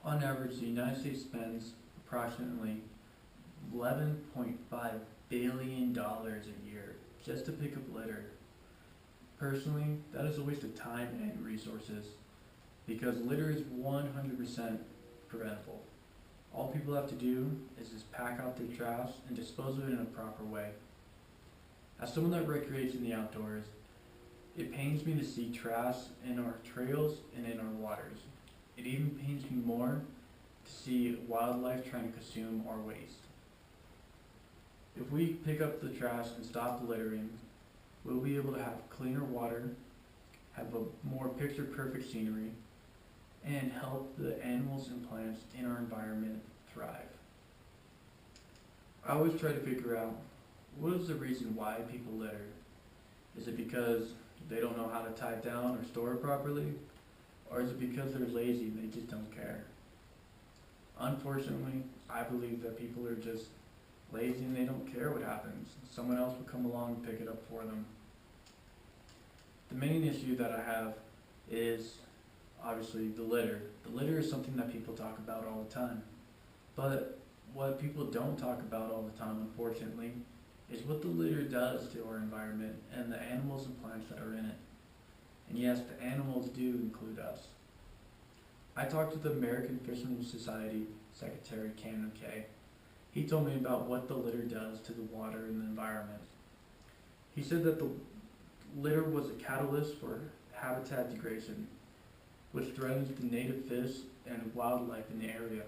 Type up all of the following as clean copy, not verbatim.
On average, the United States spends approximately $11.5 billion a year just to pick up litter. Personally, that is a waste of time and resources because litter is 100% preventable. All people have to do is just pack out their trash and dispose of it in a proper way. As someone that recreates in the outdoors, it pains me to see trash in our trails and in our waters. It even pains me more to see wildlife trying to consume our waste. If we pick up the trash and stop the littering, we'll be able to have cleaner water, have a more picture-perfect scenery, and help the animals and plants in our environment thrive. I always try to figure out what is the reason why people litter. Is it because they don't know how to tie it down or store it properly? Or is it because they're lazy and they just don't care? Unfortunately, I believe that people are just lazy and they don't care what happens. Someone else will come along and pick it up for them. The main issue that I have is obviously the litter. The litter is something that people talk about all the time. But what people don't talk about all the time, unfortunately, is what the litter does to our environment and the animals and plants that are in it. And yes, the animals do include us. I talked to the American Fishermen's Society Secretary Mgaee. He told me about what the litter does to the water and the environment. He said that the litter was a catalyst for habitat degradation, which threatens the native fish and wildlife in the area.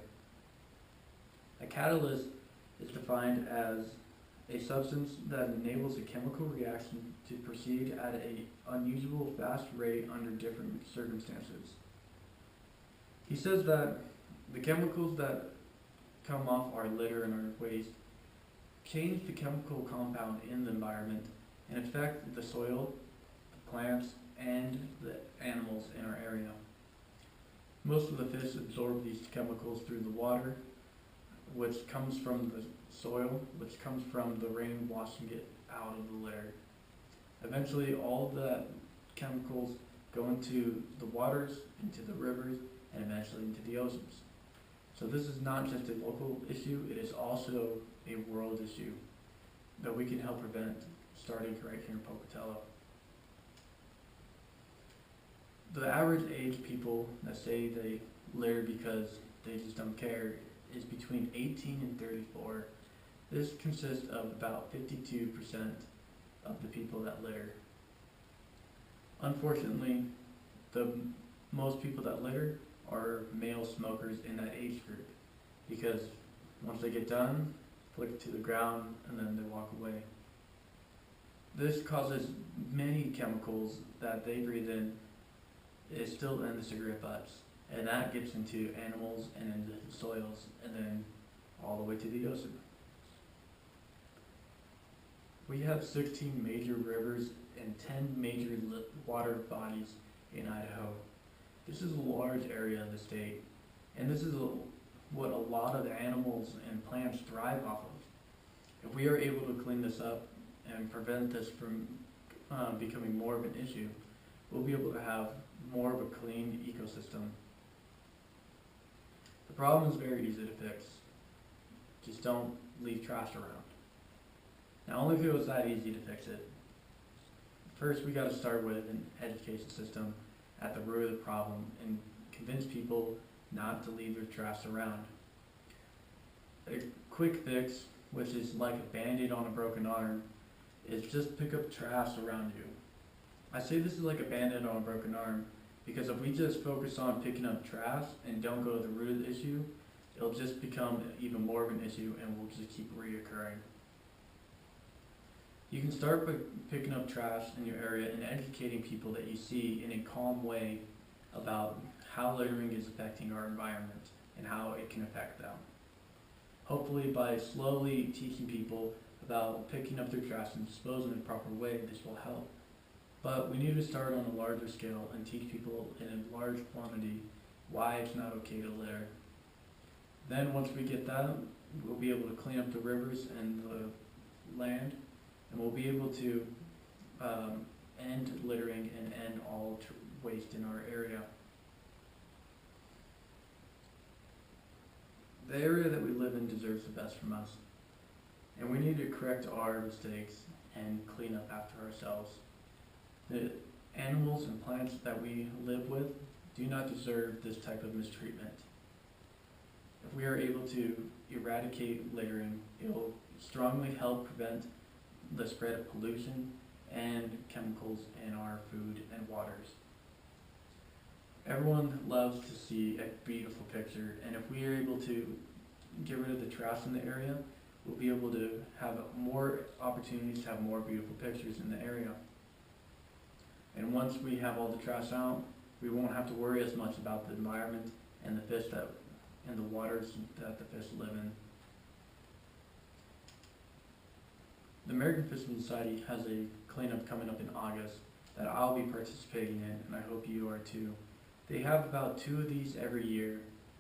A catalyst is defined as a substance that enables a chemical reaction to proceed at an unusual fast rate under different circumstances. He says that the chemicals that come off our litter and our waste change the chemical compound in the environment and affect the soil, the plants, and the animals in our area. Most of the fish absorb these chemicals through the water, which comes from the soil, which comes from the rain washing it out of the litter. Eventually, all the chemicals go into the waters, into the rivers, and eventually into the oceans. So this is not just a local issue, it is also a world issue that we can help prevent starting right here in Pocatello. The average age people that say they litter because they just don't care is between 18 and 34. This consists of about 52% of the people that litter. Unfortunately, the most people that litter are male smokers in that age group because once they get done, flick it to the ground and then they walk away. This causes many chemicals that they breathe in is still in the cigarette butts, and that gets into animals and into the soils and then all the way to the ocean. We have 16 major rivers and 10 major water bodies in Idaho. This is a large area of the state, and this is what a lot of the animals and plants thrive off of. If we are able to clean this up and prevent this from becoming more of an issue, we'll be able to have more of a clean ecosystem. The problem is very easy to fix. Just don't leave trash around. Now, only if it was that easy to fix it. First, we got to start with an education system at the root of the problem and convince people not to leave their trash around. A quick fix, which is like a band-aid on a broken arm, is just pick up trash around you. I say this is like a band-aid on a broken arm because if we just focus on picking up trash and don't go to the root of the issue, it'll just become even more of an issue and will just keep reoccurring. You can start by picking up trash in your area and educating people that you see in a calm way about how littering is affecting our environment and how it can affect them. Hopefully by slowly teaching people about picking up their trash and disposing in a proper way, this will help. But we need to start on a larger scale and teach people in a large quantity why it's not okay to litter. Then once we get that, we'll be able to clean up the rivers and the land, and we'll be able to end littering and end all waste in our area. The area that we live in deserves the best from us, and we need to correct our mistakes and clean up after ourselves. The animals and plants that we live with do not deserve this type of mistreatment. If we are able to eradicate littering, it will strongly help prevent the spread of pollution and chemicals in our food and waters. Everyone loves to see a beautiful picture, and if we are able to get rid of the trash in the area, we'll be able to have more opportunities to have more beautiful pictures in the area. And once we have all the trash out, we won't have to worry as much about the environment and the fish and the waters that the fish live in. The American Fisherman Society has a cleanup coming up in August that I'll be participating in, and I hope you are too. They have about 2 of these every year,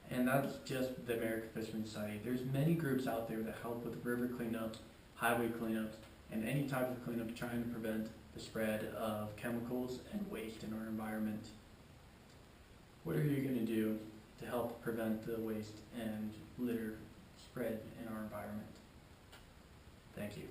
and that's just the American Fisherman Society. There's many groups out there that help with river cleanups, highway cleanups, and any type of cleanup trying to prevent the spread of chemicals and waste in our environment. What are you going to do to help prevent the waste and litter spread in our environment? Thank you.